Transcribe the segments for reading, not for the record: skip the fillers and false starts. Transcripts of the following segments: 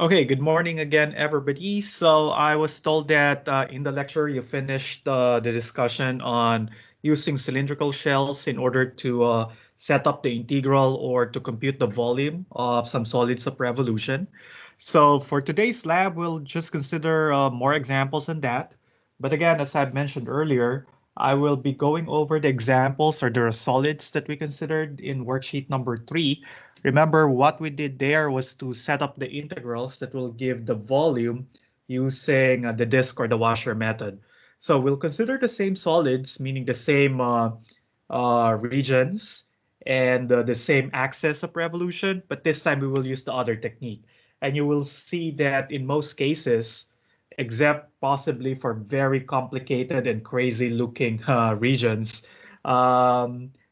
Okay, good morning again, everybody. So I was told that in the lecture you finished the discussion on using cylindrical shells in order to set up the integral or to compute the volume of some solids of revolution. So for today's lab, we'll just consider more examples on that. But again, as I've mentioned earlier, I will be going over the examples or the solids that we considered in worksheet number 3. Remember, what we did there was to set up the integrals that will give the volume using the disk or the washer method. So we'll consider the same solids, meaning the same regions and the same axis of revolution, but this time we will use the other technique. And you will see that in most cases, except possibly for very complicated and crazy looking regions,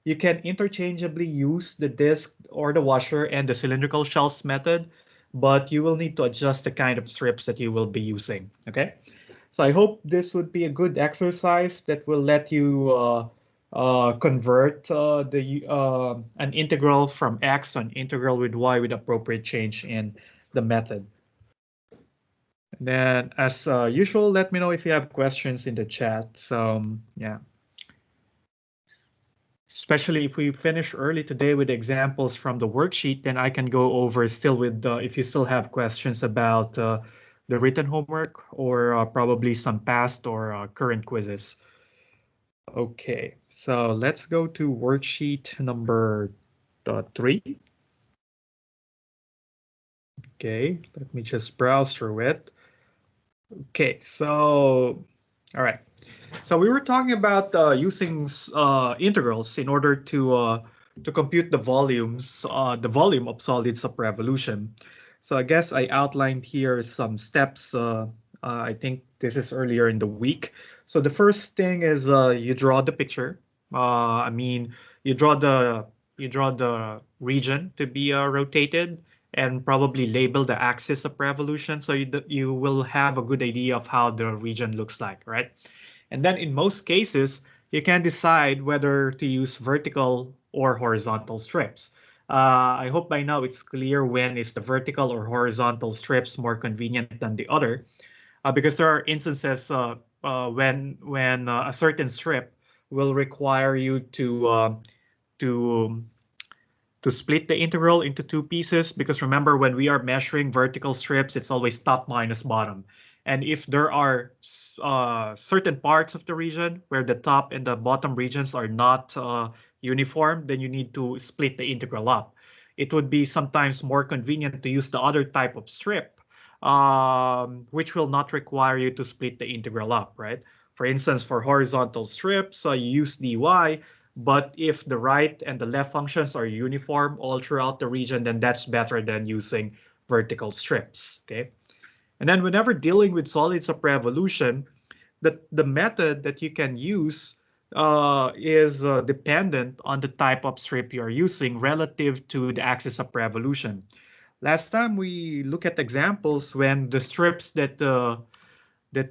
you can interchangeably use the disk or the washer and the cylindrical shells method, but you will need to adjust the kind of strips that you will be using. Okay, so I hope this would be a good exercise that will let you convert an integral from x to an integral with y with appropriate change in the method. And then, as usual, let me know if you have questions in the chat. So yeah. Especially if we finish early today with examples from the worksheet, then I can go over still with if you still have questions about the written homework or probably some past or current quizzes. Okay, so let's go to worksheet number 3. Okay, let me just browse through it. Okay, so all right. So we were talking about using integrals in order to compute the volume of solids of revolution. So I guess I outlined here some steps. I think this is earlier in the week. So the first thing is you draw the picture. I mean, you draw the region to be rotated and probably label the axis of revolution, so you will have a good idea of how the region looks like, right? And then in most cases, you can decide whether to use vertical or horizontal strips. I hope by now it's clear when is the vertical or horizontal strips more convenient than the other, because there are instances when a certain strip will require you to to split the integral into two pieces, because remember, when we are measuring vertical strips, it's always top minus bottom. And if there are certain parts of the region where the top and the bottom regions are not uniform, then you need to split the integral up. It would be sometimes more convenient to use the other type of strip, which will not require you to split the integral up, right? For instance, for horizontal strips, you use dy, but if the right and the left functions are uniform all throughout the region, then that's better than using vertical strips, okay? And then whenever dealing with solids of revolution, the method that you can use is dependent on the type of strip you're using relative to the axis of revolution. Last time we looked at examples when the strips that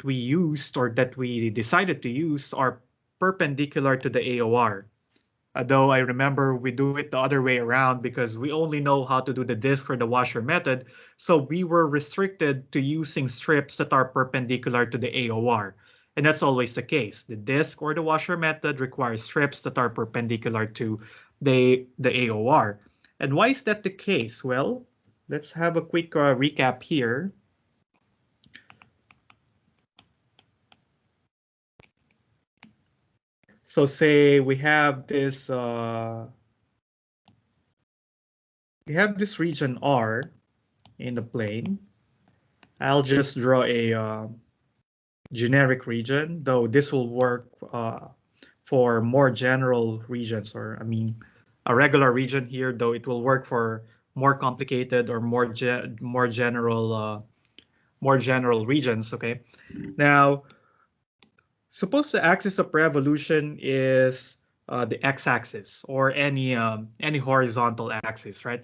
we used or that we decided to use are perpendicular to the AOR. Though I remember we do it the other way around because we only know how to do the disk or the washer method, so we were restricted to using strips that are perpendicular to the AOR. And that's always the case. The disk or the washer method requires strips that are perpendicular to the AOR. And why is that the case? Well, let's have a quick recap here. So say we have this region R in the plane. I'll just draw a generic region, though this will work for more general regions, or I mean, a regular region here, though it will work for more complicated or more general regions. Okay, now suppose the axis of revolution is the x-axis or any horizontal axis, right?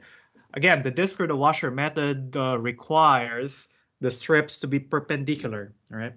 Again, the disk or the washer method requires the strips to be perpendicular, all right?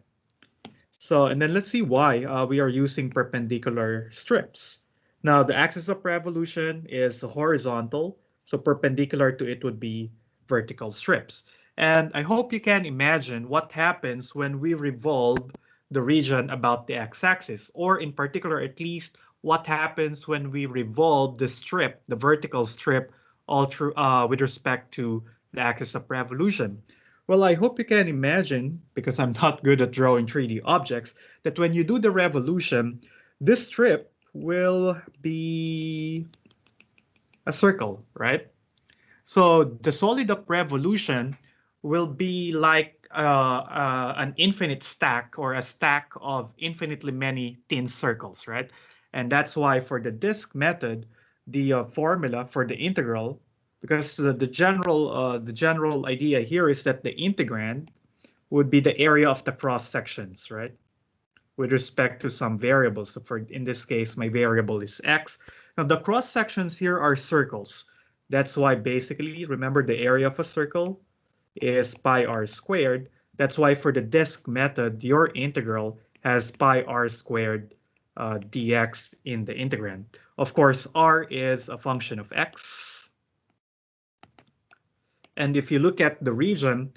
So, and then let's see why we are using perpendicular strips. Now, the axis of revolution is horizontal, so perpendicular to it would be vertical strips. And I hope you can imagine what happens when we revolve the region about the x-axis, or in particular, at least what happens when we revolve the strip, the vertical strip, all through with respect to the axis of revolution. Well, I hope you can imagine, because I'm not good at drawing 3D objects, that when you do the revolution, this strip will be a circle, right? So the solid of revolution will be like an infinite stack, or a stack of infinitely many thin circles, right? And that's why for the disk method, the formula for the integral, because the general idea here is that the integrand would be the area of the cross sections, right? With respect to some variables. So for in this case, my variable is x. Now the cross sections here are circles. That's why basically, remember the area of a circle is pi r squared. That's why for the disk method, your integral has pi r squared dx in the integrand. Of course, r is a function of x. And if you look at the region,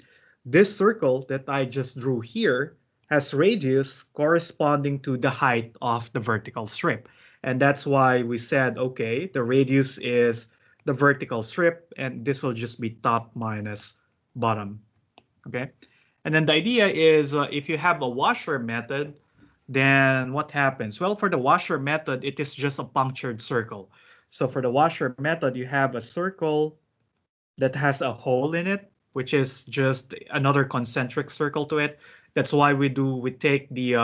this circle that I just drew here has radius corresponding to the height of the vertical strip. And that's why we said, okay, the radius is the vertical strip, and this will just be top minus bottom. Okay. And then the idea is if you have a washer method, then what happens? Well, for the washer method, it is just a punctured circle. So for the washer method, you have a circle that has a hole in it, which is just another concentric circle to it. That's why we take the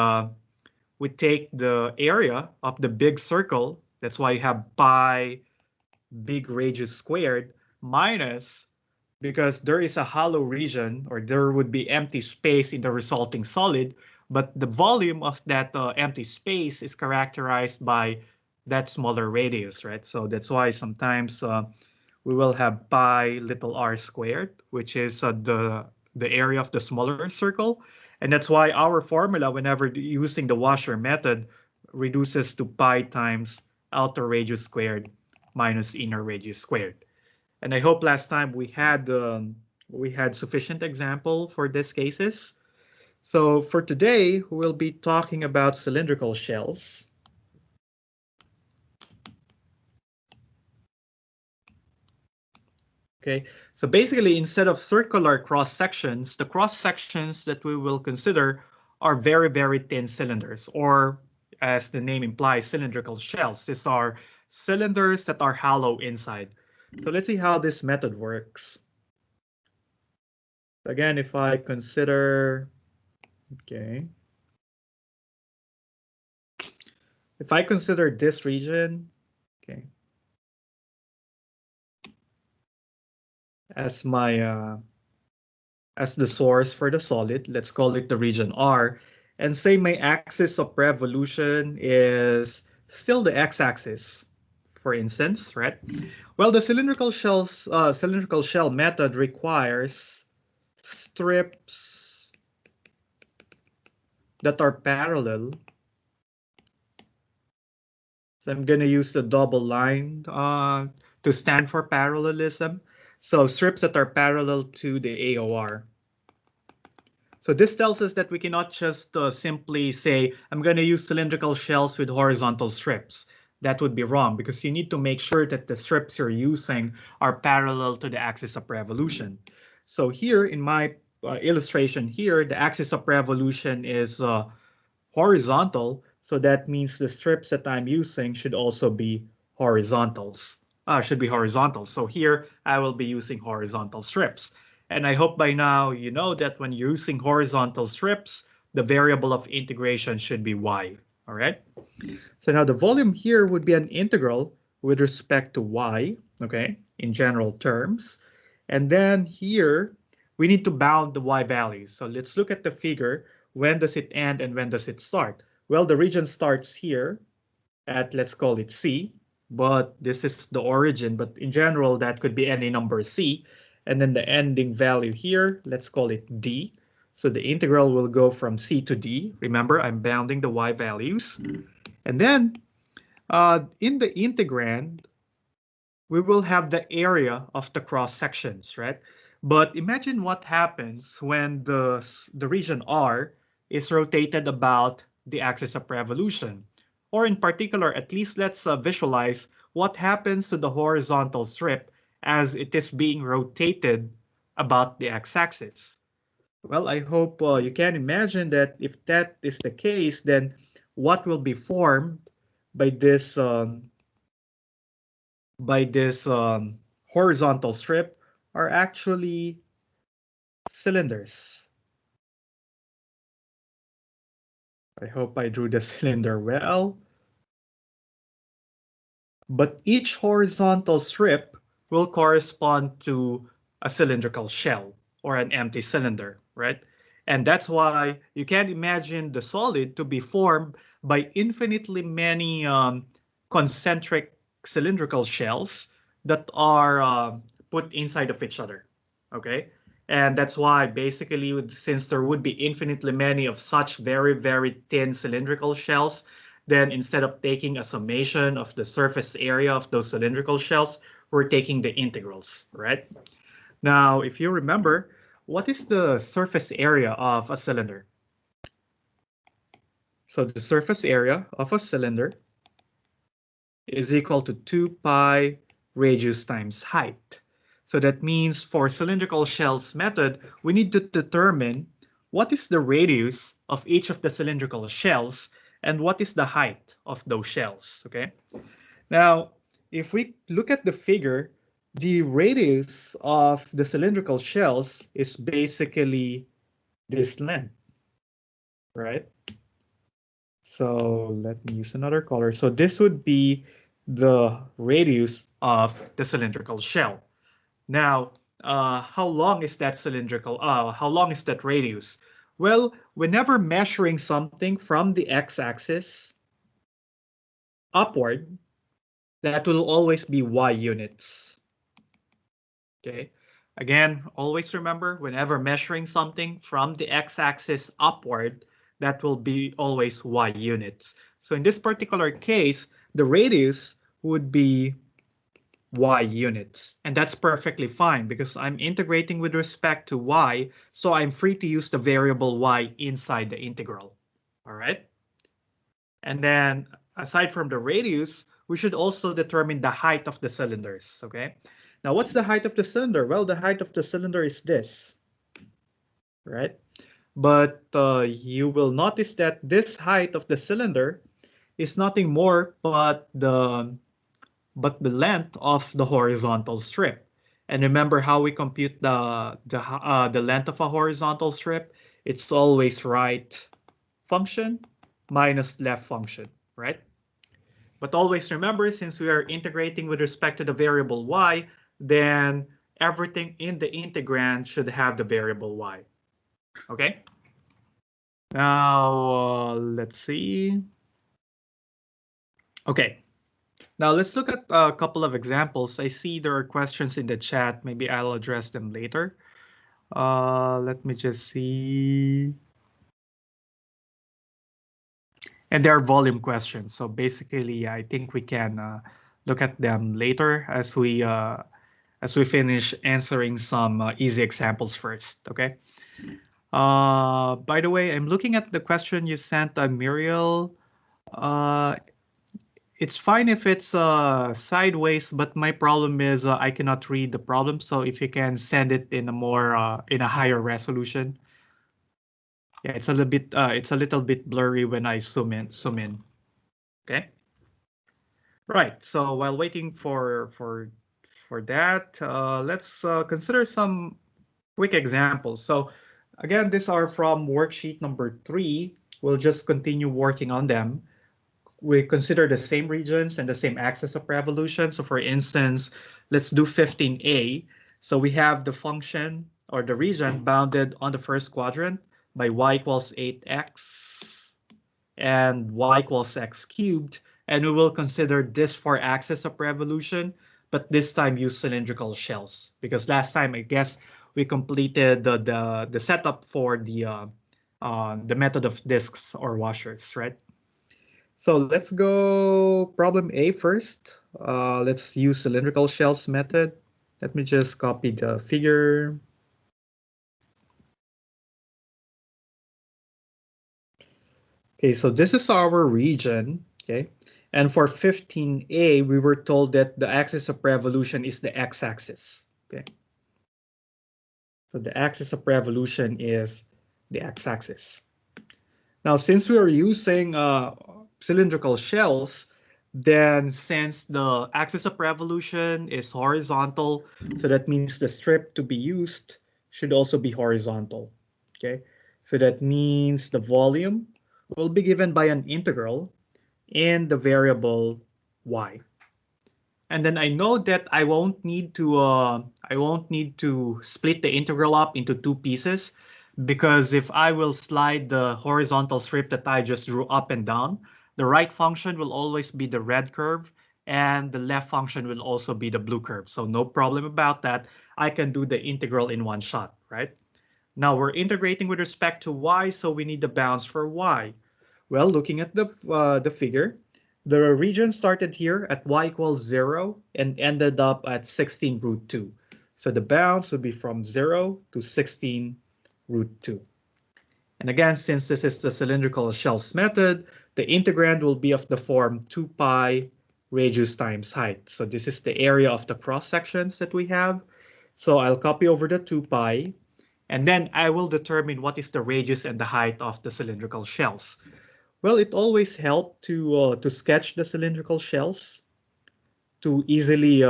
area of the big circle. That's why you have pi big radius squared minus, because there is a hollow region, or there would be empty space in the resulting solid, but the volume of that empty space is characterized by that smaller radius, right? So that's why sometimes we will have pi little r squared, which is the area of the smaller circle. And that's why our formula, whenever using the washer method, reduces to pi times outer radius squared minus inner radius squared. And I hope last time we had sufficient example for these cases. So for today, we'll be talking about cylindrical shells. Okay, so basically, instead of circular cross sections, the cross sections that we will consider are very, very thin cylinders, or as the name implies, cylindrical shells. These are cylinders that are hollow inside. So let's see how this method works. Again, if I consider, okay, if I consider this region, okay, as my as the source for the solid, let's call it the region R, and say my axis of revolution is still the x-axis, for instance, right? Well, the cylindrical shell method requires strips that are parallel. So I'm going to use the double line to stand for parallelism. So strips that are parallel to the AOR. So this tells us that we cannot just simply say, I'm going to use cylindrical shells with horizontal strips. That would be wrong, because you need to make sure that the strips you're using are parallel to the axis of revolution. So here in my illustration here, the axis of revolution is horizontal. So that means the strips that I'm using should also be horizontals. Should be horizontal. So here I will be using horizontal strips. And I hope by now you know that when you're using horizontal strips, the variable of integration should be y. All right. So now the volume here would be an integral with respect to y, okay, in general terms. And then here we need to bound the y values. So let's look at the figure. When does it end and when does it start? Well, the region starts here at, let's call it C, but this is the origin, but in general, that could be any number C. And then the ending value here, let's call it D. So the integral will go from C to D. Remember, I'm bounding the y values. And then in the integrand, we will have the area of the cross sections, right? But imagine what happens when the region R is rotated about the axis of revolution. Or in particular, at least let's visualize what happens to the horizontal strip as it is being rotated about the x-axis. Well, I hope you can imagine that if that is the case, then what will be formed by this horizontal strip are actually cylinders. I hope I drew the cylinder well. But each horizontal strip will correspond to a cylindrical shell or an empty cylinder, right? And that's why you can imagine the solid to be formed by infinitely many concentric cylindrical shells that are put inside of each other, okay? And that's why basically, since there would be infinitely many of such very, very thin cylindrical shells, then instead of taking a summation of the surface area of those cylindrical shells, we're taking the integrals, right? Now, if you remember, what is the surface area of a cylinder? So the surface area of a cylinder is equal to 2 pi radius times height. So that means for cylindrical shells method, we need to determine what is the radius of each of the cylindrical shells and what is the height of those shells, okay? Now, if we look at the figure, the radius of the cylindrical shells is basically this length, right? So let me use another color. So this would be the radius of the cylindrical shell. Now, how long is that how long is that radius? Well, whenever measuring something from the x-axis upward, that will always be y units. Okay. Again, always remember, whenever measuring something from the x-axis upward, that will be always y units. So in this particular case, the radius would be y units. And that's perfectly fine because I'm integrating with respect to y, so I'm free to use the variable y inside the integral. All right. And then aside from the radius, we should also determine the height of the cylinders, okay? Now, what's the height of the cylinder? Well, the height of the cylinder is this, right? But you will notice that this height of the cylinder is nothing more but the length of the horizontal strip. And remember how we compute the length of a horizontal strip? It's always right function minus left function, right? But always remember, since we are integrating with respect to the variable y, then everything in the integrand should have the variable y. Okay? Now, let's see. Okay. Now, let's look at a couple of examples. I see there are questions in the chat. Maybe I'll address them later. Let me just see. And they are volume questions. So basically, I think we can look at them later as we finish answering some easy examples first, okay? By the way, I'm looking at the question you sent, Muriel. It's fine if it's sideways, but my problem is I cannot read the problem. So if you can send it in a more in a higher resolution. Yeah, it's a little bit blurry when I zoom in. Okay. Right. So while waiting for that, let's consider some quick examples. So again, these are from worksheet number 3. We'll just continue working on them. We consider the same regions and the same axis of revolution. So for instance, let's do 15A. So we have the function or the region bounded on the first quadrant by y equals 8x and y equals x cubed. And we will consider this for axis of revolution, but this time use cylindrical shells. Because last time, I guess, we completed the setup for the method of disks or washers, right? So let's go problem A first. Let's use cylindrical shells method. Let me just copy the figure. Okay, so this is our region. Okay, and for 15A, we were told that the axis of revolution is the x-axis. Okay, so the axis of revolution is the x-axis. Now, since we are using cylindrical shells, then since the axis of revolution is horizontal, so that means the strip to be used should also be horizontal. Okay, so that means the volume will be given by an integral in the variable y. And then I know that I won't need to split the integral up into two pieces, because if I will slide the horizontal strip that I just drew up and down, the right function will always be the red curve and the left function will also be the blue curve. So no problem about that. I can do the integral in one shot, right? Now we're integrating with respect to y, so we need the bounds for y. Well, looking at the figure, the region started here at y equals 0 and ended up at 16 root 2. So the bounds would be from 0 to 16 root 2. And again, since this is the cylindrical shells method, the integrand will be of the form 2 pi radius times height. So this is the area of the cross sections that we have. So I'll copy over the 2 pi, and then I will determine what is the radius and the height of the cylindrical shells. Well, it always helped to sketch the cylindrical shells to easily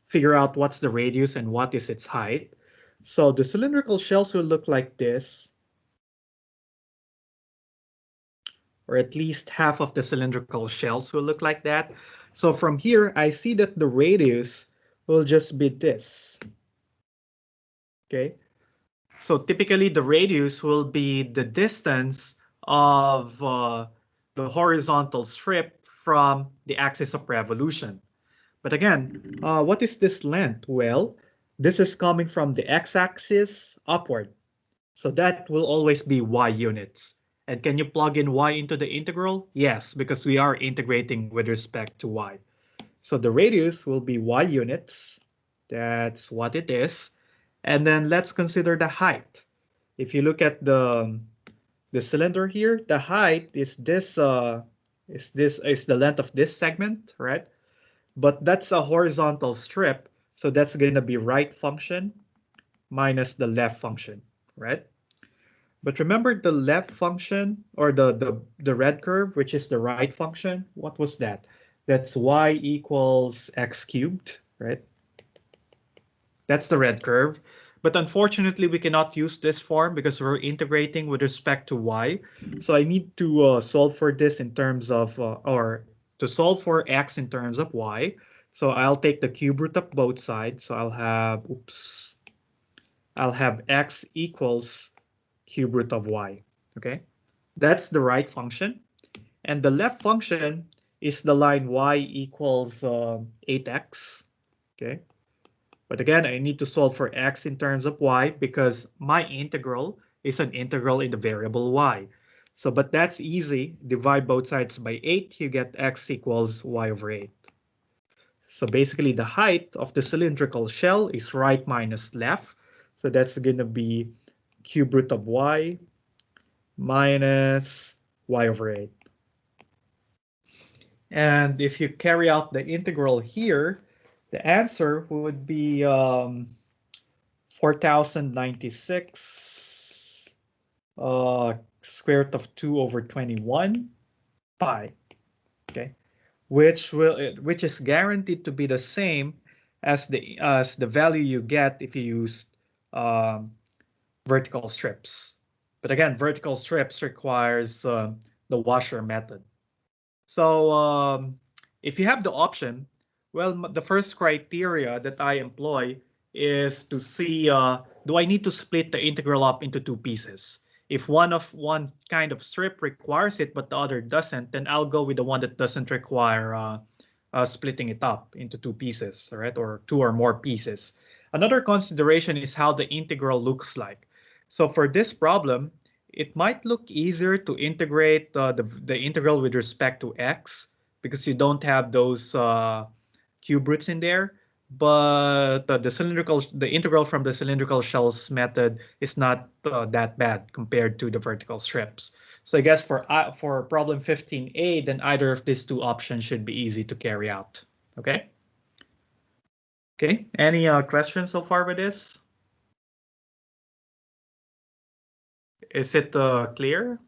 figure out what's the radius and what is its height. So the cylindrical shells will look like this, or at least half of the cylindrical shells will look like that. So from here, I see that the radius will just be this. Okay, so typically the radius will be the distance of the horizontal strip from the axis of revolution. But again, what is this length? Well, this is coming from the x-axis upward. So that will always be y units. And can you plug in y into the integral? Yes, because we are integrating with respect to y. So the radius will be y units. That's what it is. And then let's consider the height. If you look at the cylinder here, the height is this is the length of this segment, right? But that's a horizontal strip, so that's going to be right function minus the left function, right? But remember the left function, or the red curve, which is the right function, what was that? That's y equals x cubed, right? That's the red curve. But unfortunately, we cannot use this form because we're integrating with respect to y. So I need to solve for this in terms of, or to solve for x in terms of y. So I'll take the cube root of both sides. So I'll have x equals cube root of y. Okay, that's the right function. And the left function is the line y equals 8x. Okay. But again, I need to solve for x in terms of y because my integral is an integral in the variable y. So, but that's easy. Divide both sides by 8, you get x equals y over 8. So basically the height of the cylindrical shell is right minus left. So that's going to be cube root of y minus y over 8. And if you carry out the integral here, the answer would be 4096 square root of 2 over 21 pi, okay, which is guaranteed to be the same as the value you get if you use vertical strips. But again, vertical strips requires the washer method. So if you have the option, well, the first criteria that I employ is to see, do I need to split the integral up into two pieces? If one kind of strip requires it, but the other doesn't, then I'll go with the one that doesn't require splitting it up into two pieces, right? Or two or more pieces. Another consideration is how the integral looks like. So for this problem, it might look easier to integrate the integral with respect to x because you don't have those cube roots in there. But the integral from the cylindrical shells method is not that bad compared to the vertical strips. So I guess for problem 15A, then either of these two options should be easy to carry out. Okay. Okay. Any questions so far with this? Is it clear?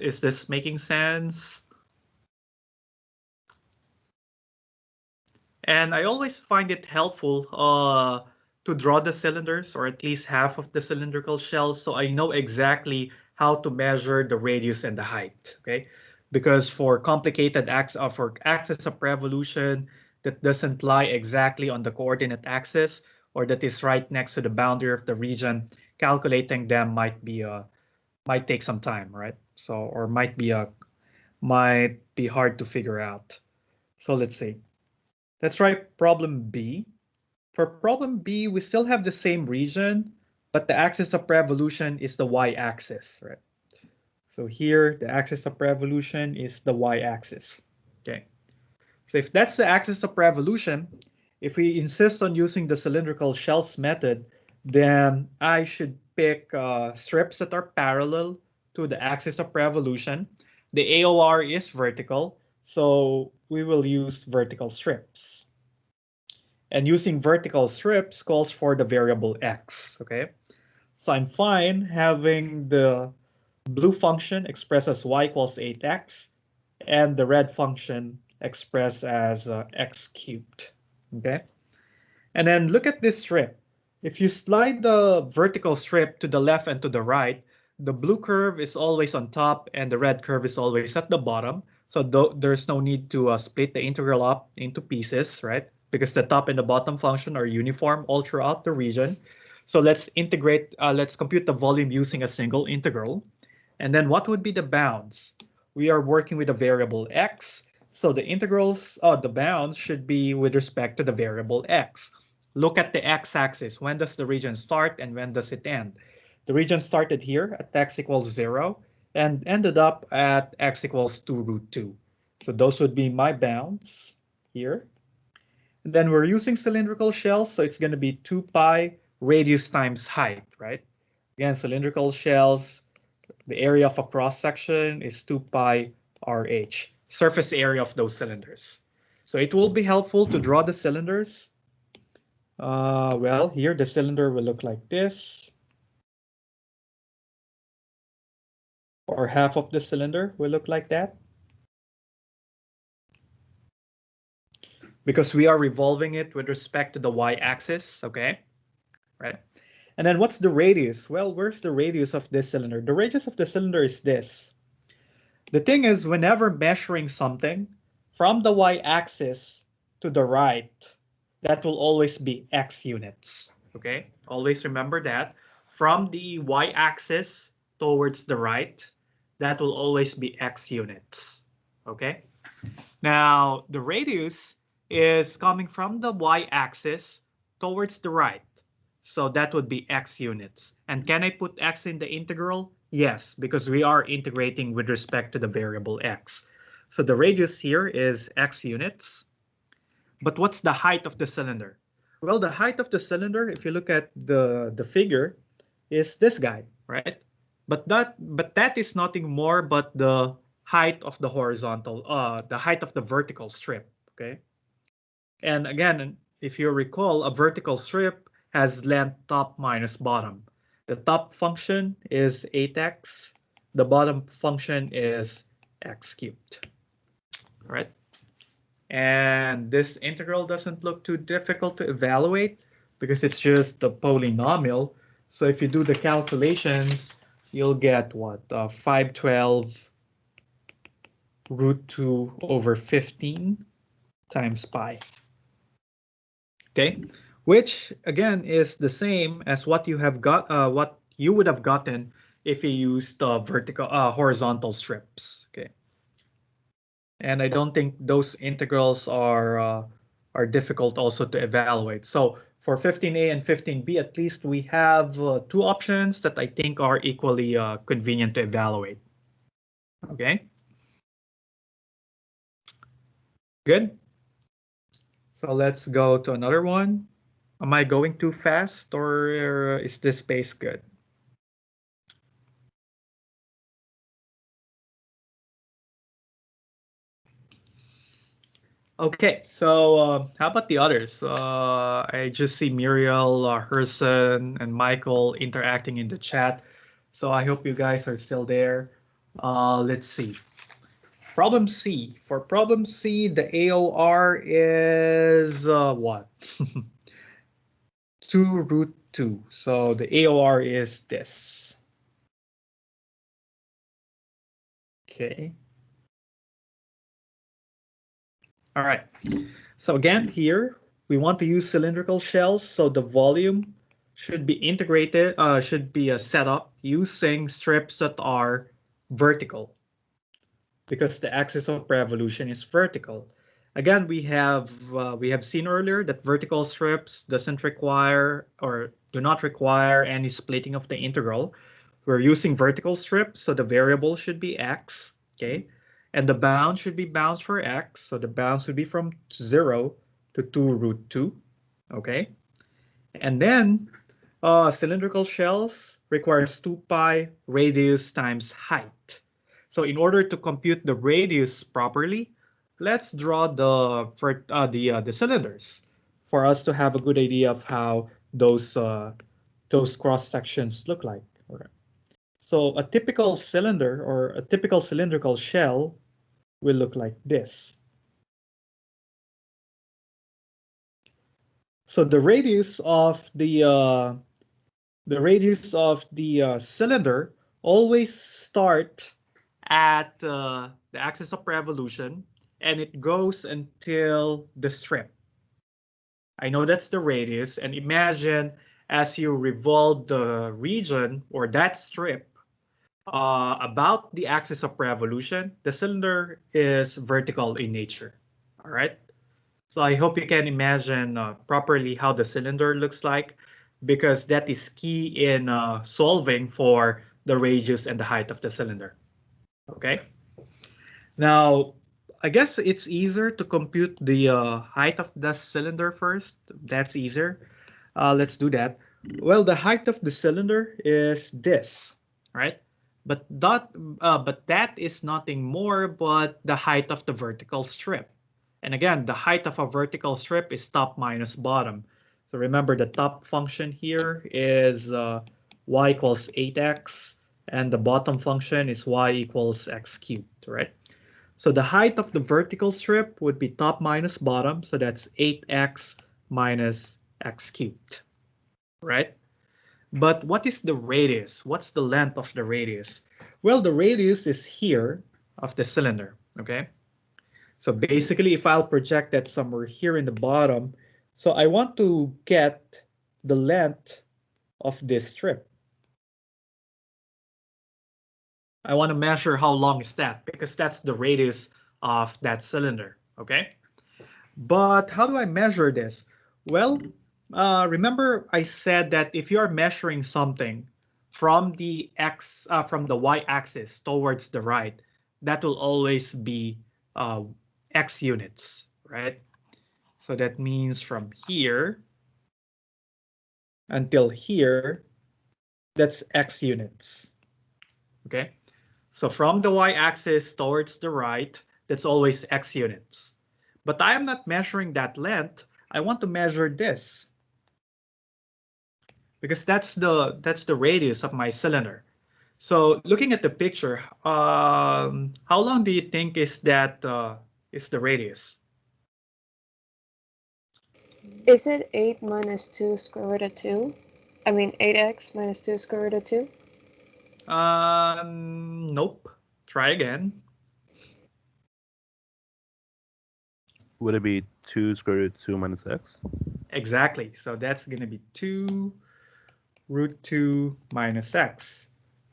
Is this making sense? And I always find it helpful to draw the cylinders, or at least half of the cylindrical shells, so I know exactly how to measure the radius and the height. Okay, because for complicated for axis of revolution that doesn't lie exactly on the coordinate axis, or that is right next to the boundary of the region, calculating them might take some time, right? So, or might be hard to figure out. So let's see. Let's try problem B. For problem B, we still have the same region, but the axis of revolution is the y-axis, right? So here, the axis of revolution is the y-axis. Okay. So if that's the axis of revolution, if we insist on using the cylindrical shells method, then I should pick strips that are parallel to the axis of revolution. The AOR is vertical, so we will use vertical strips. And using vertical strips calls for the variable x, okay? So I'm fine having the blue function expressed as y equals 8x and the red function expressed as x cubed, okay? And then look at this strip. If you slide the vertical strip to the left and to the right, the blue curve is always on top and the red curve is always at the bottom. So there's no need to split the integral up into pieces, right? Because the top and the bottom function are uniform all throughout the region. So let's let's compute the volume using a single integral. And then what would be the bounds? We are working with a variable x. So the bounds should be with respect to the variable x. Look at the x-axis. When does the region start and when does it end? The region started here at x equals 0 and ended up at x equals 2 root 2. So those would be my bounds here. And then we're using cylindrical shells, so it's going to be 2 pi radius times height, right? Again, cylindrical shells, the area of a cross-section is 2 pi RH, surface area of those cylinders. So it will be helpful to draw the cylinders. Well, here the cylinder will look like this. Or half of the cylinder will look like that. Because we are revolving it with respect to the y-axis, okay? Right? And then what's the radius? Well, where's the radius of this cylinder? The radius of the cylinder is this. The thing is, whenever measuring something from the y-axis to the right, that will always be x units, okay? Always remember that. From the y-axis towards the right, that will always be x units, okay? Now, the radius is coming from the y-axis towards the right. So that would be x units. And can I put x in the integral? Yes, because we are integrating with respect to the variable x. So the radius here is x units. But what's the height of the cylinder? Well, the height of the cylinder, if you look at the figure, is this guy, right? But that is nothing more but the height of the the height of the vertical strip, okay? And again, if you recall, a vertical strip has length top minus bottom. The top function is 8x. The bottom function is x cubed. All right. And this integral doesn't look too difficult to evaluate because it's just a polynomial. So if you do the calculations, you'll get what? 512 root 2 over 15 times pi. Okay, which again is the same as what you would have gotten if you used horizontal strips. Okay, and I don't think those integrals are difficult also to evaluate. So for 15a and 15b, at least we have two options that I think are equally convenient to evaluate. Okay, good. So let's go to another one. Am I going too fast or is this pace good? Okay, so how about the others? I just see Muriel, Herson, and Michael interacting in the chat. So I hope you guys are still there. Let's see. Problem C. For problem C, the AOR is what? 2 root 2. So the AOR is this. Okay. All right. So again, here we want to use cylindrical shells, so the volume should be integrated, should be set up using strips that are vertical, because the axis of revolution is vertical. Again, we have seen earlier that vertical strips doesn't require or do not require any splitting of the integral. We're using vertical strips, so the variable should be x, okay? And the bound should be bounds for x, so the bounds would be from 0 to 2 root 2, okay? And then cylindrical shells requires 2 pi radius times height. So in order to compute the radius properly, let's draw the cylinders for us to have a good idea of how those cross sections look like. All right. So a typical cylinder or a typical cylindrical shell will look like this. So the radius of the cylinder always start at the axis of revolution, and it goes until the strip. I know that's the radius, and imagine as you revolve the region or that strip about the axis of revolution, the cylinder is vertical in nature. All right. So I hope you can imagine properly how the cylinder looks like, because that is key in solving for the radius and the height of the cylinder. Okay. Now, I guess it's easier to compute the height of the cylinder first. That's easier. Let's do that. Well, the height of the cylinder is this, right? But that is nothing more but the height of the vertical strip. And again, the height of a vertical strip is top minus bottom. So remember, the top function here is y equals 8x, and the bottom function is y equals x cubed, right? So the height of the vertical strip would be top minus bottom, so that's 8x minus x cubed, right? But what is the radius? What's the length of the radius? Well, the radius is here of the cylinder, okay? So basically, if I'll project that somewhere here in the bottom, so I want to get the length of this strip. I want to measure how long is that, because that's the radius of that cylinder, okay? But how do I measure this? Well, remember I said that if you're measuring something from the y-axis towards the right, that will always be x units, right? So that means from here until here, that's x units, okay? So from the y-axis towards the right, that's always x units. But I am not measuring that length. I want to measure this, because that's the radius of my cylinder. So looking at the picture, how long do you think is the radius? Is it 8 minus 2 square root of 2? I mean 8x minus 2 square root of 2? Nope. Try again. Would it be 2 square root 2 minus x? Exactly. So that's going to be 2 root 2 minus x.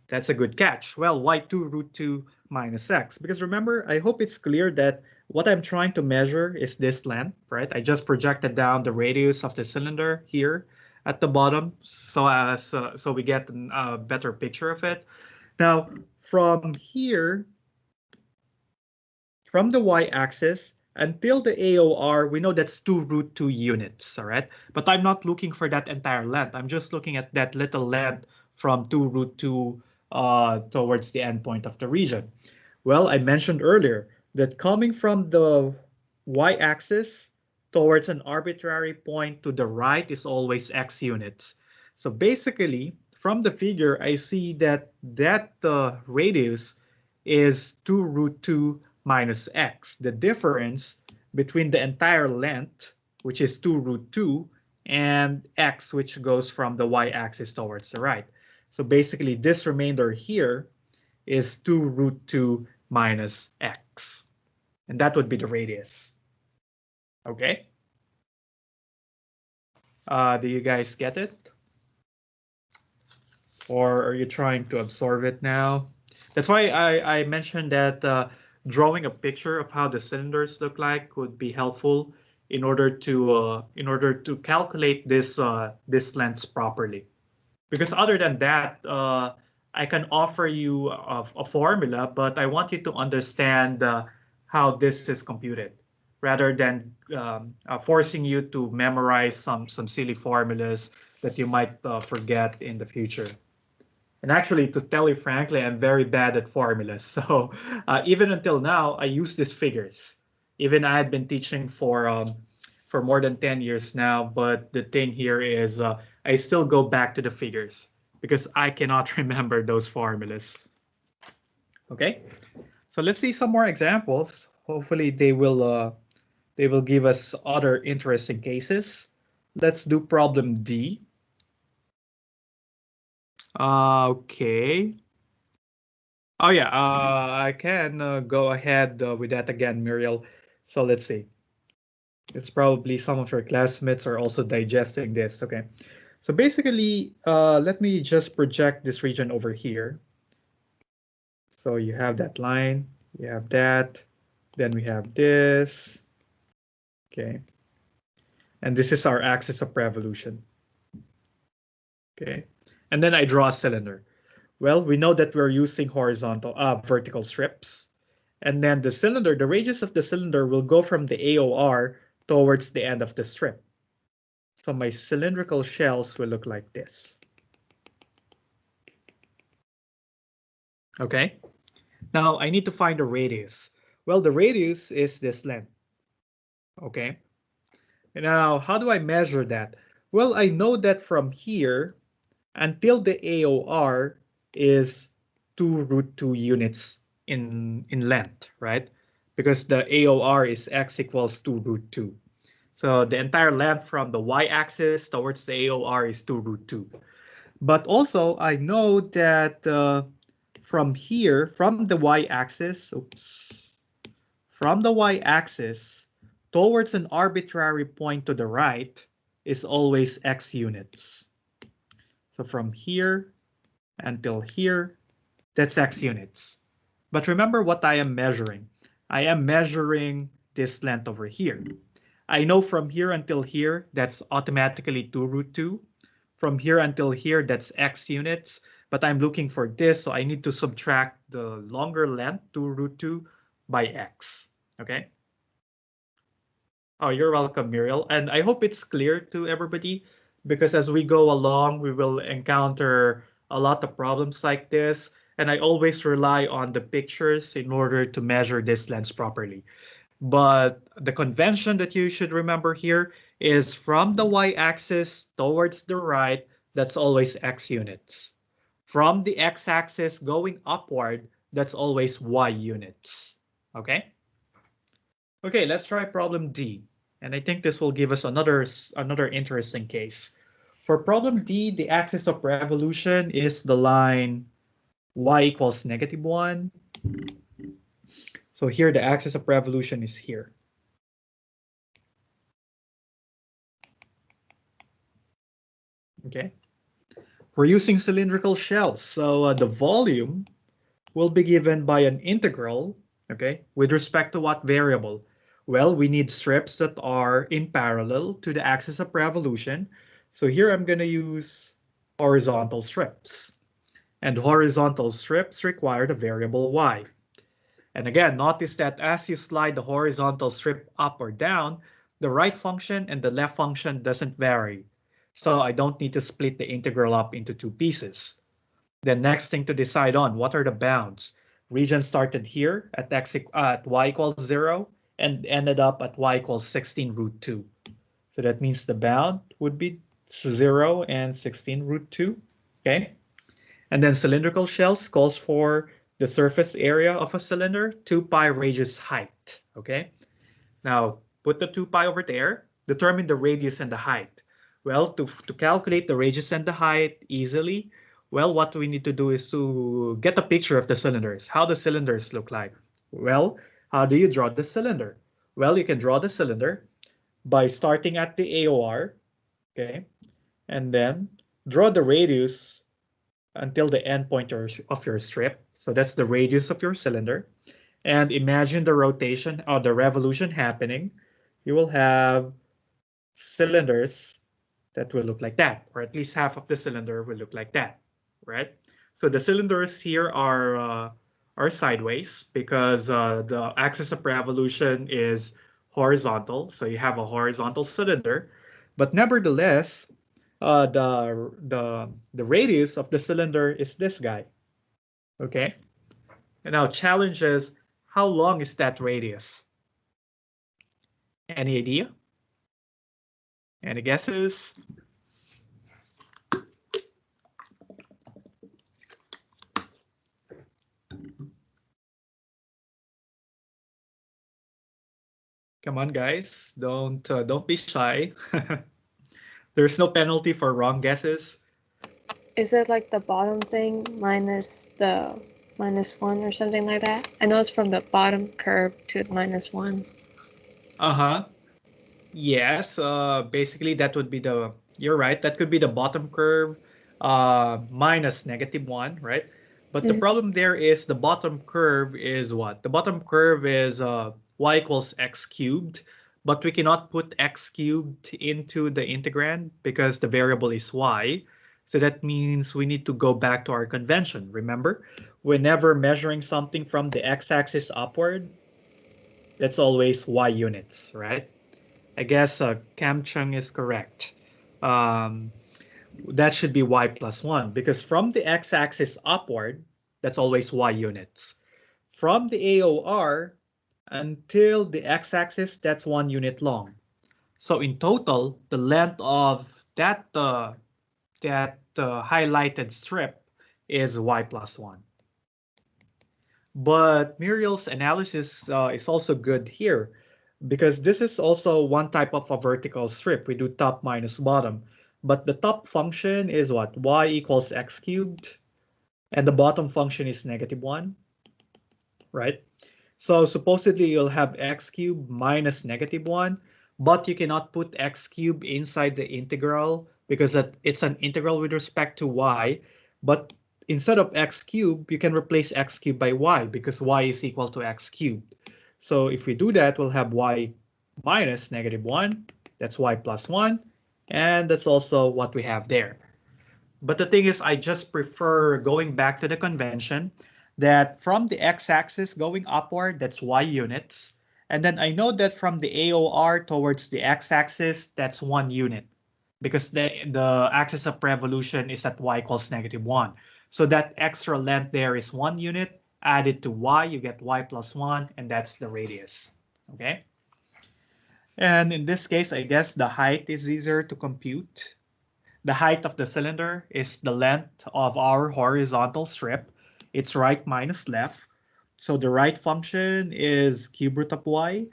That's a good catch. Well, why 2 root 2 minus x? Because remember, I hope it's clear that what I'm trying to measure is this length, right? I just projected down the radius of the cylinder here at the bottom, so we get a better picture of it. Now, from here, from the y-axis until the AOR, we know that's 2 root 2 units, all right? But I'm not looking for that entire length. I'm just looking at that little length from 2 root 2 towards the endpoint of the region. Well, I mentioned earlier that coming from the y-axis towards an arbitrary point to the right is always x units. So basically, from the figure, I see that radius is 2 root 2 minus x. The difference between the entire length, which is 2 root 2, and x, which goes from the y-axis towards the right. So basically, this remainder here is 2 root 2 minus x. And that would be the radius. Okay? Do you guys get it? Or are you trying to absorb it now? That's why I mentioned that drawing a picture of how the cylinders look like would be helpful in order to calculate this length properly. Because other than that, I can offer you a formula, but I want you to understand how this is computed, rather than forcing you to memorize some silly formulas that you might forget in the future. And actually, to tell you frankly, I'm very bad at formulas. So even until now, I use these figures. Even I had been teaching for more than 10 years now. But the thing here is I still go back to the figures because I cannot remember those formulas. Okay, so let's see some more examples. Hopefully they will give us other interesting cases. Let's do problem D. Okay. Oh yeah, I can go ahead with that again, Muriel. So let's see. It's probably some of your classmates are also digesting this. Okay. So basically, let me just project this region over here. So you have that line, you have that, then we have this. Okay. And this is our axis of revolution. Okay. And then I draw a cylinder. Well, we know that we're using vertical strips. And then the cylinder, the radius of the cylinder will go from the AOR towards the end of the strip. So my cylindrical shells will look like this. Okay. Now I need to find the radius. Well, the radius is this length. Okay. Now, how do I measure that? Well, I know that from here until the AOR is 2 root 2 units in length, right? Because the AOR is x equals 2 root 2. So the entire length from the y-axis towards the AOR is 2 root 2. But also, I know that from here, from the y-axis, from the y-axis towards an arbitrary point to the right is always x units. So from here until here, that's x units. But remember what I am measuring. I am measuring this length over here. I know from here until here, that's automatically 2 root 2. From here until here, that's x units. But I'm looking for this, so I need to subtract the longer length, 2 root 2, by x. Okay? Oh, you're welcome, Muriel. And I hope it's clear to everybody, because as we go along, we will encounter a lot of problems like this. And I always rely on the pictures in order to measure this length properly. But the convention that you should remember here is from the y-axis towards the right, that's always x units. From the x-axis going upward, that's always y units. Okay? Okay, let's try problem D. And I think this will give us another interesting case. For problem D, the axis of revolution is the line y equals -1. So here the axis of revolution is here. Okay. We're using cylindrical shells. So the volume will be given by an integral, okay, with respect to what variable? Well, we need strips that are in parallel to the axis of revolution. So here I'm going to use horizontal strips. And horizontal strips require the variable y. And again, notice that as you slide the horizontal strip up or down, the right function and the left function doesn't vary. So I don't need to split the integral up into two pieces. The next thing to decide on, what are the bounds? Region started here at y equals 0, and ended up at y equals 16 root 2. So that means the bound would be 0 and 16 root 2. Okay. And then cylindrical shells calls for the surface area of a cylinder, 2 pi radius height. Okay. Now put the 2 pi over there, determine the radius and the height. Well, to calculate the radius and the height easily, well, what we need to do is to get a picture of the cylinders, how the cylinders look like. Well, how do you draw the cylinder? Well, you can draw the cylinder by starting at the AOR, okay, and then draw the radius until the end point of your strip. So that's the radius of your cylinder. And imagine the rotation or the revolution happening. You will have cylinders that will look like that, or at least half of the cylinder will look like that, right? So the cylinders here are sideways because the axis of revolution is horizontal. So you have a horizontal cylinder, but nevertheless, the radius of the cylinder is this guy. Okay. And now challenge is, how long is that radius? Any idea? Any guesses? Come on, guys. Don't be shy. There's no penalty for wrong guesses. Is it like the bottom thing minus the -1 or something like that? I know it's from the bottom curve to -1. Uh-huh. Yes, basically that would be the, you're right, that could be the bottom curve minus -1, right? But the problem there is the bottom curve is what? The bottom curve is y equals x cubed, but we cannot put x cubed into the integrand because the variable is y. So that means we need to go back to our convention. Remember, whenever measuring something from the x-axis upward, that's always y units, right? I guess Cam Chung is correct. That should be y plus 1 because from the x-axis upward, that's always y units. From the AOR until the x-axis, that's 1 unit long. So in total, the length of that highlighted strip is y plus 1. But Muriel's analysis is also good here because this is also one type of a vertical strip. We do top minus bottom, but the top function is what? Y equals x cubed, and the bottom function is -1, right? So supposedly you'll have x cubed minus -1, but you cannot put x cubed inside the integral because it's an integral with respect to y, but instead of x cubed, you can replace x cubed by y because y is equal to x cubed. So if we do that, we'll have y minus -1, that's y plus 1, and that's also what we have there. But the thing is, I just prefer going back to the convention that from the x-axis going upward, that's y units. And then I know that from the AOR towards the x-axis, that's 1 unit because the axis of revolution is at y equals -1. So that extra length there is 1 unit. Add it to y, you get y plus 1, and that's the radius. Okay. And in this case, I guess the height is easier to compute. The height of the cylinder is the length of our horizontal strip. It's right minus left. So the right function is cube root of y,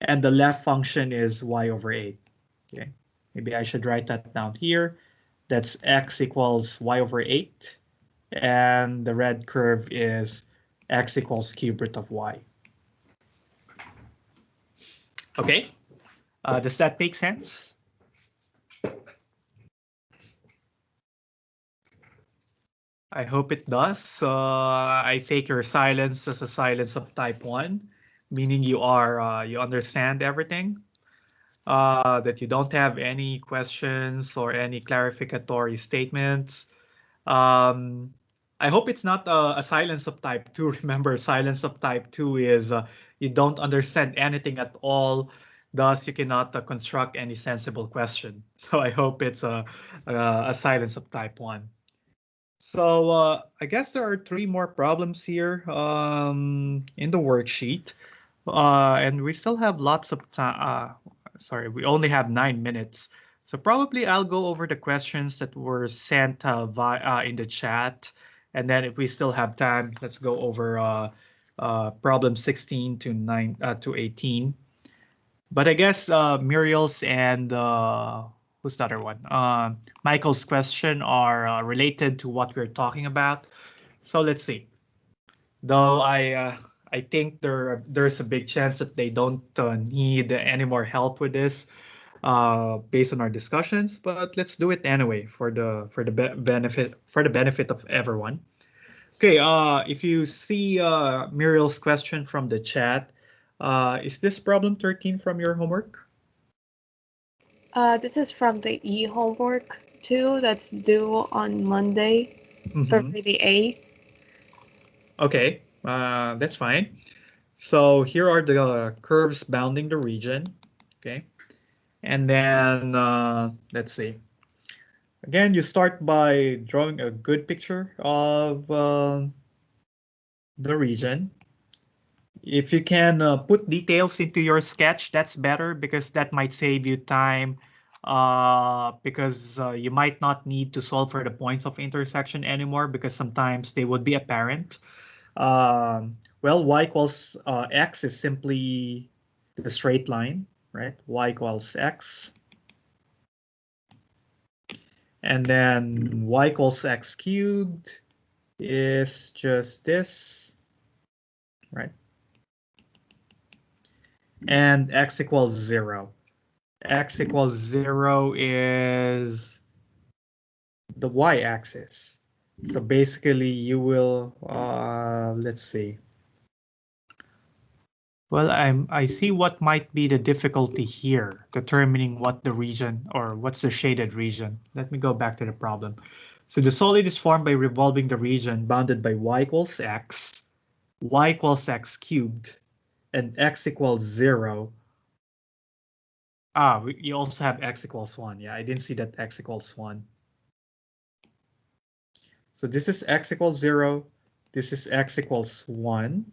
and the left function is y over 8. Okay, maybe I should write that down here. That's x equals y over 8, and the red curve is x equals cube root of y. Okay, does that make sense? I hope it does. I take your silence as a silence of type 1, meaning you understand everything, that you don't have any questions or any clarificatory statements. I hope it's not a silence of type 2. Remember, silence of type 2 is you don't understand anything at all, thus you cannot construct any sensible question. So I hope it's a silence of type 1. So I guess there are 3 more problems here in the worksheet. And we still have lots of time. Sorry, we only have 9 minutes. So probably I'll go over the questions that were sent in the chat. And then if we still have time, let's go over problem 16 to 18. But I guess Muriel's and who's the other one? Michael's question are related to what we're talking about. So let's see. Though I think there's a big chance that they don't need any more help with this based on our discussions. But let's do it anyway for the benefit of everyone. Okay. If you see Muriel's question from the chat, is this problem 13 from your homework? This is from the e-homework too. That's due on Monday, February the 8th. Okay, that's fine. So here are the curves bounding the region. Okay, and then let's see. Again, you start by drawing a good picture of the region. If you can put details into your sketch, that's better because that might save you time because you might not need to solve for the points of intersection anymore because sometimes they would be apparent. Well, y equals x is simply the straight line, right? Y equals x. And then y equals x cubed is just this, right? And x equals 0. X equals 0 is the y-axis. So basically you will, let's see. Well, I see what might be the difficulty here, determining what the region or what's the shaded region. Let me go back to the problem. So the solid is formed by revolving the region bounded by y equals x cubed, and x equals 0. You also have x equals 1. Yeah, I didn't see that x equals 1. So this is x equals 0. This is x equals 1.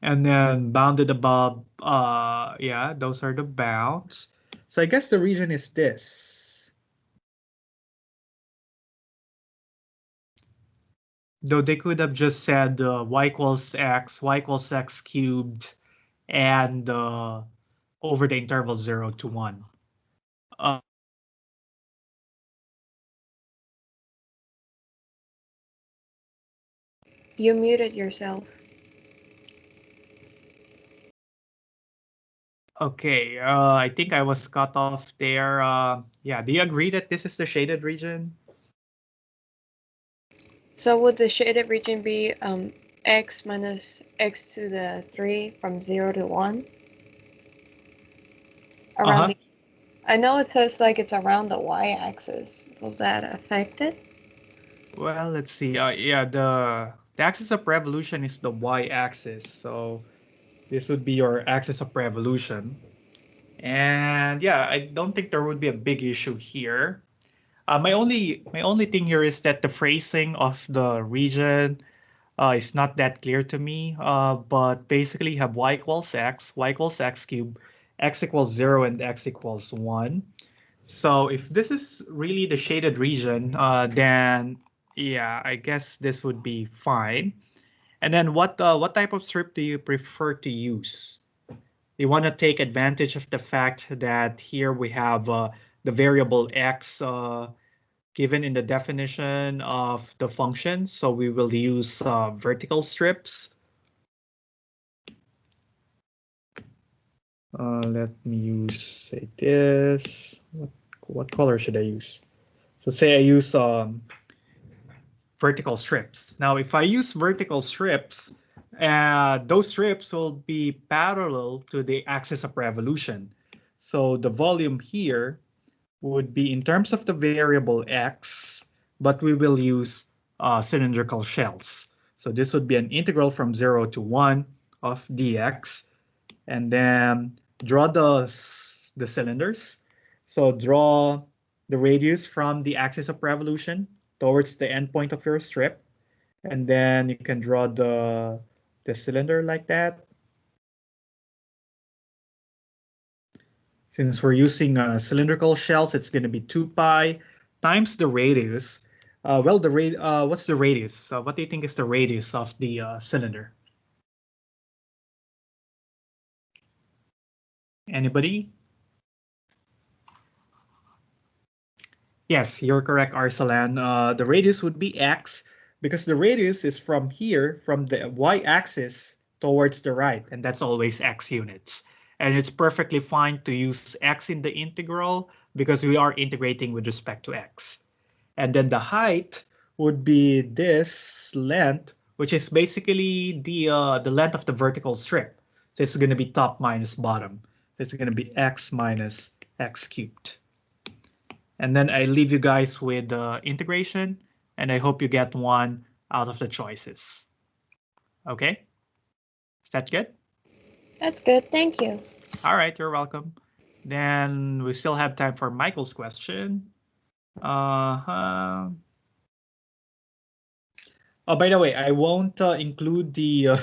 And then bounded above, yeah, those are the bounds. So I guess the region is this. Though they could have just said y equals x cubed, and over the interval 0 to 1. You muted yourself. Okay, I think I was cut off there. Yeah, do you agree that this is the shaded region? So would the shaded region be x minus x to the 3 from 0 to 1? Around the, I know it says like it's around the y-axis. Will that affect it? Well, let's see. Yeah, the axis of revolution is the y-axis, so this would be your axis of revolution. And yeah, I don't think there would be a big issue here. My only thing here is that the phrasing of the region is not that clear to me. But basically, you have y equals x cubed, x equals 0, and x equals 1. So if this is really the shaded region, then yeah, I guess this would be fine. And then what type of strip do you prefer to use? You want to take advantage of the fact that here we have the variable x given in the definition of the function. So we will use vertical strips. Let me use, say this. What color should I use? So say I use vertical strips. Now, if I use vertical strips, those strips will be parallel to the axis of revolution. So the volume here would be in terms of the variable x, but we will use cylindrical shells. So this would be an integral from 0 to 1 of dx, and then draw the cylinders. So draw the radius from the axis of revolution towards the endpoint of your strip, and then you can draw the cylinder like that. Since we're using cylindrical shells, it's going to be 2 pi times the radius. Well, what's the radius? What do you think is the radius of the cylinder? Anybody? Yes, you're correct, Arsalan. The radius would be x because the radius is from here, from the y-axis towards the right, and that's always x units. And it's perfectly fine to use x in the integral because we are integrating with respect to x. And then the height would be this length, which is basically the length of the vertical strip. So it's going to be top minus bottom. It's going to be x minus x cubed. And then I leave you guys with the integration, and I hope you get one out of the choices. Okay? Is that good? That's good. Thank you. All right, you're welcome. Then we still have time for Michael's question. Oh, by the way, I won't include the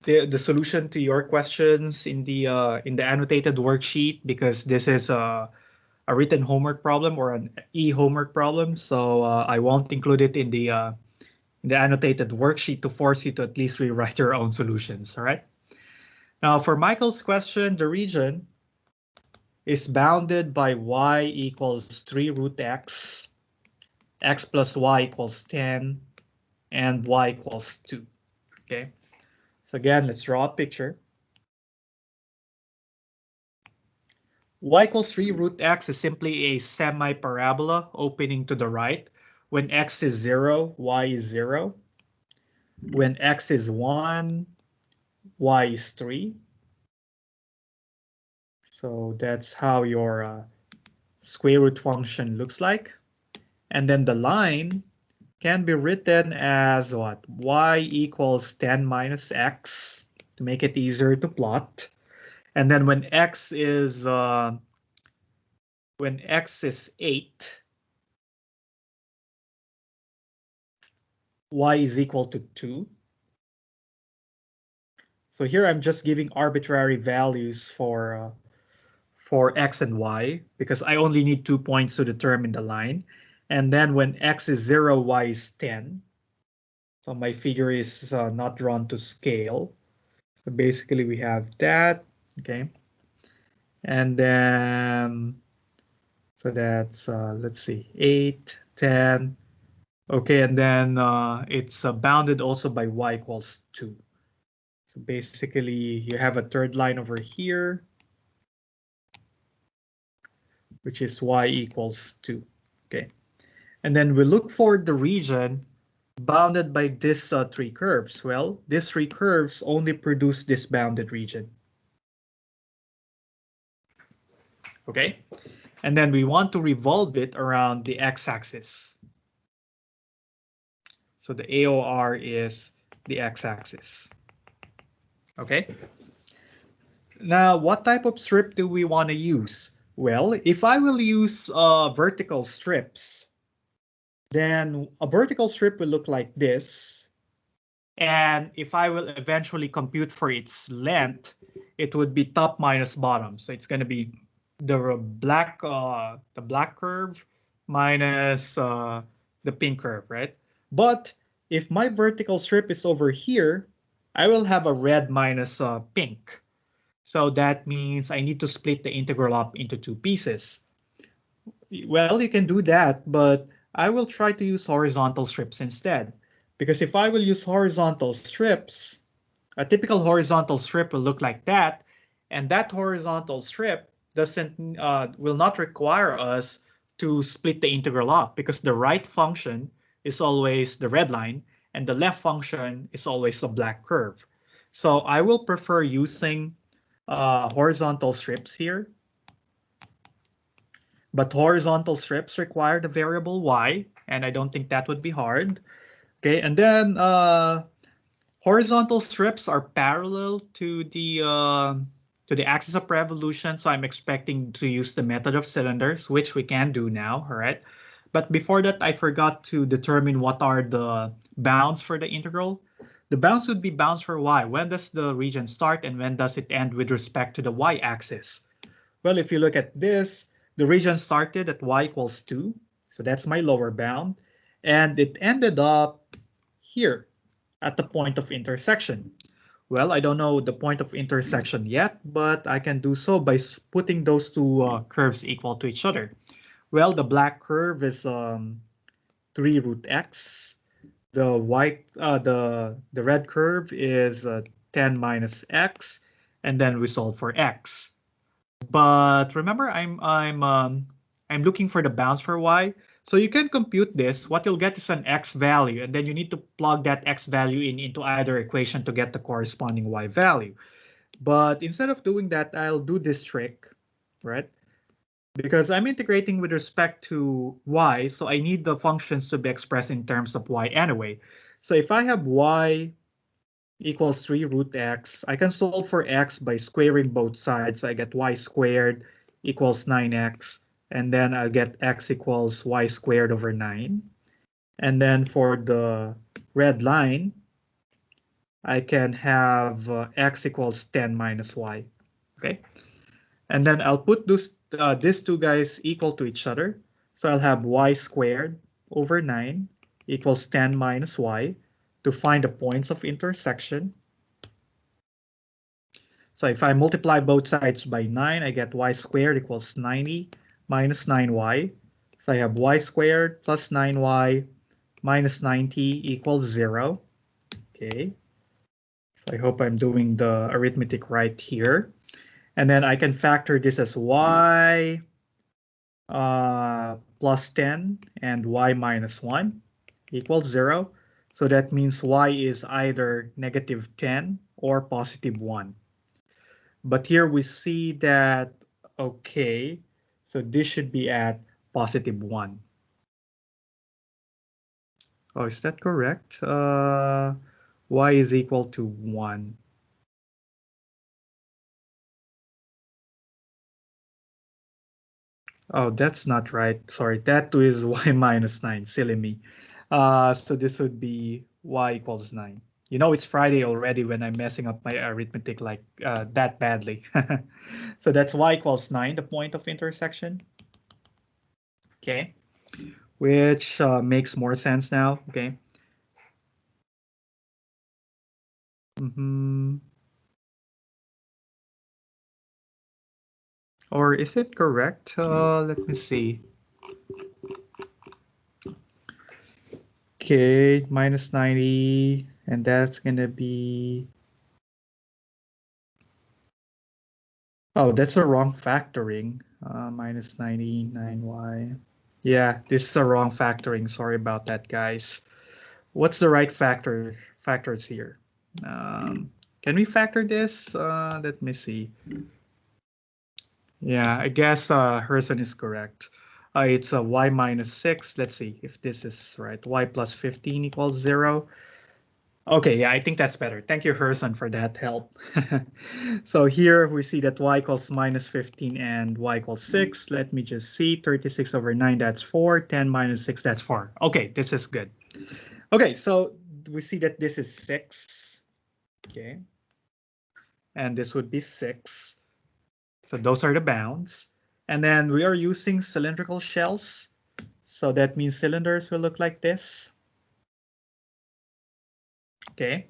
the solution to your questions in the annotated worksheet because this is a written homework problem or an e-homework problem. So I won't include it in the annotated worksheet to force you to at least rewrite your own solutions. All right. Now for Michael's question, the region is bounded by y equals 3 root x, x plus y equals 10, and y equals 2. Okay. So again, let's draw a picture. Y equals 3 root x is simply a semi-parabola opening to the right. When x is 0, y is 0. When x is 1, y is 3. So that's how your square root function looks like. And then the line can be written as what? Y equals 10 minus x to make it easier to plot. And then when x is 8, y is equal to 2. So here I'm just giving arbitrary values for x and y because I only need 2 points to determine the line. And then when x is 0, y is 10. So my figure is not drawn to scale. So basically we have that, okay? And then, so that's, let's see, 8, 10. Okay, and then it's bounded also by y equals 2. So basically you have a third line over here, which is y equals 2, okay? And then we look for the region bounded by these 3 curves. Well, these 3 curves only produce this bounded region. Okay, and then we want to revolve it around the x-axis. So the AOR is the x-axis. Okay. Now, what type of strip do we want to use? Well, if I will use vertical strips, then a vertical strip will look like this. And if I will eventually compute for its length, it would be top minus bottom. So it's going to be the black curve minus the pink curve, right? But if my vertical strip is over here, I will have a red minus pink. So that means I need to split the integral up into 2 pieces. Well, you can do that, but I will try to use horizontal strips instead. Because if I will use horizontal strips, a typical horizontal strip will look like that. And that horizontal strip will not require us to split the integral up because the right function is always the red line and the left function is always a black curve. So I will prefer using horizontal strips here. But horizontal strips require the variable y, and I don't think that would be hard. Okay, and then horizontal strips are parallel to the axis of revolution, so I'm expecting to use the method of cylinders, which we can do now, all right? But before that, I forgot to determine what are the bounds for the integral. The bounds would be bounds for y. When does the region start and when does it end with respect to the y-axis? Well, if you look at this, the region started at y equals 2. So that's my lower bound. And it ended up here at the point of intersection. Well, I don't know the point of intersection yet, but I can do so by putting those two curves equal to each other. Well, the black curve is 3 root x. The the red curve is 10 minus x, and then we solve for x. But remember, I'm looking for the bounds for y. So you can compute this. What you'll get is an x value, and then you need to plug that x value into either equation to get the corresponding y value. But instead of doing that, I'll do this trick, right? Because I'm integrating with respect to y, so I need the functions to be expressed in terms of y anyway. So if I have y equals 3 root x, I can solve for x by squaring both sides. So I get y squared equals 9x, and then I'll get x equals y squared over 9. And then for the red line, I can have x equals 10 minus y. Okay, and then I'll put these two guys equal to each other. So I'll have y squared over 9 equals 10 minus y to find the points of intersection. So if I multiply both sides by 9, I get y squared equals 90 minus 9y. So I have y squared plus 9y minus 90 equals 0. Okay. So I hope I'm doing the arithmetic right here. And then I can factor this as y plus 10 and y minus 1 equals 0. So that means y is either negative 10 or positive 1. But here we see that, okay, so this should be at positive 1. Oh, is that correct? Y is equal to 1. Oh, that's not right. Sorry, that too is y minus 9. Silly me. So this would be y equals 9. You know, it's Friday already when I'm messing up my arithmetic like that badly. So that's y equals 9, the point of intersection. Okay, which makes more sense now. Okay. Or is it correct? Let me see. Okay, minus 90, and that's gonna be... Oh, that's a wrong factoring. Minus 99y. Yeah, this is a wrong factoring. Sorry about that, guys. What's the right factors here? Can we factor this? Let me see. Yeah, I guess Herson is correct. It's a y minus 6. Let's see if this is right. Y plus 15 equals 0. Okay, yeah, I think that's better. Thank you, Herson, for that help. So here we see that y equals minus 15 and y equals 6. Let me just see. 36 over 9, that's 4. 10 minus 6, that's 4. Okay, this is good. Okay, so we see that this is 6. Okay. And this would be 6. So those are the bounds. And then we are using cylindrical shells. So that means cylinders will look like this. Okay.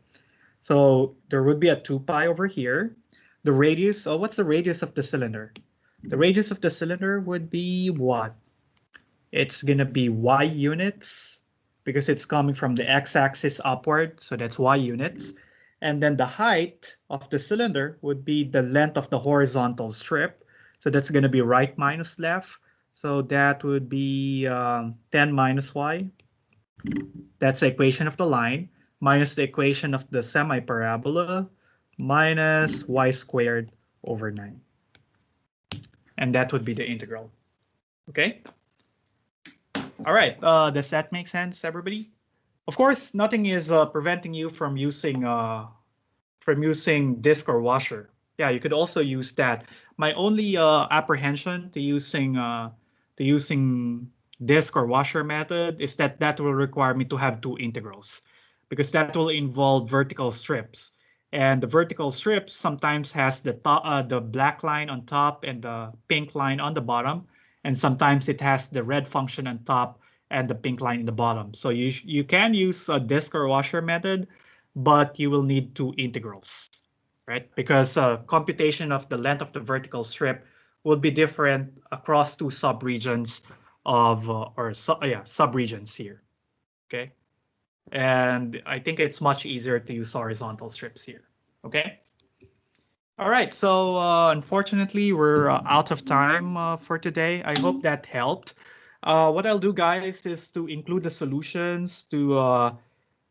So there would be a 2 pi over here. The radius, oh, what's the radius of the cylinder? The radius of the cylinder would be what? It's going to be y units because it's coming from the x-axis upward. So that's y units. And then the height of the cylinder would be the length of the horizontal strip. So that's going to be right minus left. So that would be 10 minus y. That's the equation of the line minus the equation of the semi-parabola minus y squared over 9. And that would be the integral. Okay? All right. Does that make sense, everybody? Of course, nothing is preventing you from using disk or washer. Yeah, you could also use that. My only apprehension to using disk or washer method is that will require me to have 2 integrals. because that will involve vertical strips. And the vertical strips sometimes has the the black line on top and the pink line on the bottom, and sometimes it has the red function on top and the pink line in the bottom. So you can use a disk or washer method, but you will need two integrals, right? Because computation of the length of the vertical strip will be different across two subregions of subregions here. Okay, and I think it's much easier to use horizontal strips here. Okay. All right. So unfortunately, we're out of time for today. I hope that helped. What I'll do, guys, is to include the solutions to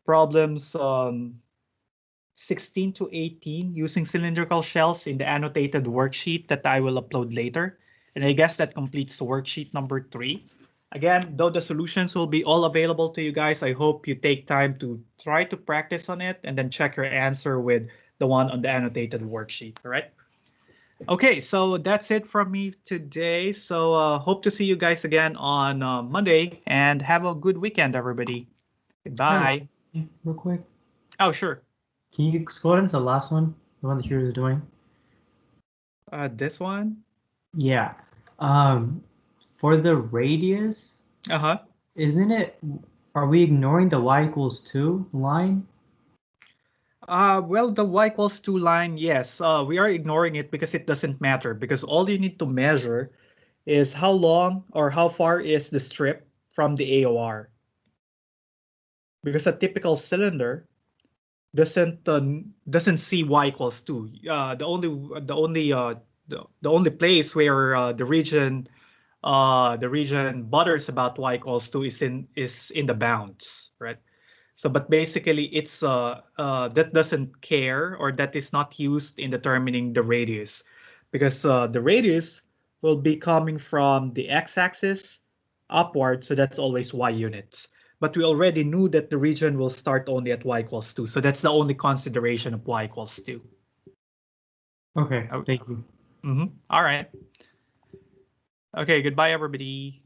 problems 16 to 18 using cylindrical shells in the annotated worksheet that I will upload later. And I guess that completes worksheet number 3. Again, though the solutions will be all available to you guys, I hope you take time to try to practice on it and then check your answer with the one on the annotated worksheet, all right? Okay, so that's it from me today. So hope to see you guys again on Monday, and have a good weekend, everybody. Goodbye. Real quick. Oh, sure. Can you scroll into the last one? The one that you were doing? This one? Yeah. For the radius, Uh-huh. isn't it, are we ignoring the y equals 2 line? Well, the y equals 2 line, yes. We are ignoring it because it doesn't matter, because all you need to measure is how long or how far is the strip from the AOR. Because a typical cylinder doesn't see y equals 2. The only place where the region butters about y equals 2 is in the bounds, right? So, but basically, it's that doesn't care, or that is not used in determining the radius, because the radius will be coming from the x-axis upward, so that's always y units. But we already knew that the region will start only at y equals 2, so that's the only consideration of y equals 2. Okay, thank you. All right. Okay, goodbye, everybody.